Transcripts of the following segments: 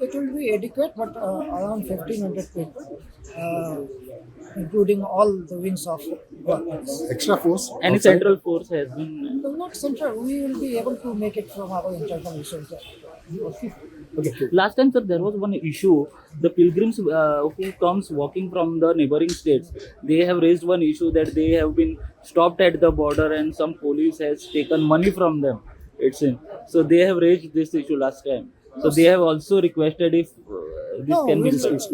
it will be adequate, but around 1,500 people, including all the wings of Goa Police. Extra force. Any outside? central force has been. No, not central. We will be able to make it from our internal resources. Okay. Okay. Last time, sir, there was one issue. The pilgrims who comes walking from the neighboring states, they have raised one issue that they have been stopped at the border and some police has taken money from them. It seems. So they have raised this issue last time. So they have also requested if this No, can be we'll- discussed.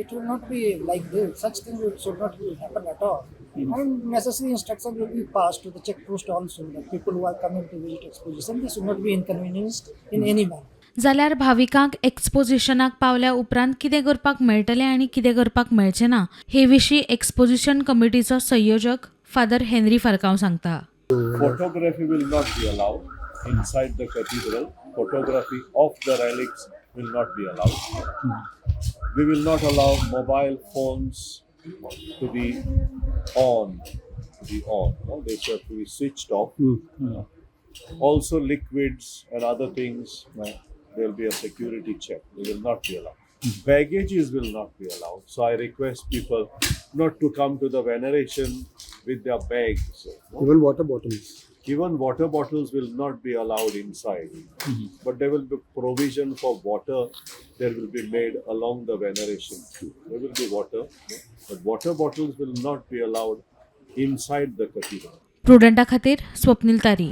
it will not be like this. Such things should not happen at all. And necessary instruction will be passed to the check post also. The people who are coming to visit exposition, they should not be inconvenienced in any manner. जाल्यार भाविकांक एक्सपोजिशनाक पावल्या उपरांत कितें करपाक मेळटलें आनी कितें करपाक मेळचें ना हे विशीं एक्सपोजिशन कमिटीचो संयोजक फादर हेनरी फार्कांव सांगता. Photography will not be allowed inside the cathedral. Photography of the relics will not be allowed. We will not allow mobile phones to be on. No? They have to be switched off. Also, liquids and other things, there will be a security check. They will not be allowed. Baggages will not be allowed. So I request people not to come to the veneration with their bags. No? Even water bottles. Even water bottles will not be allowed inside. But there will be provision for water. There will be made along the veneration queue. There will be water, no? But water bottles will not be allowed inside the cathedral. प्रुडंटा खातीर स्वप्नील तारी.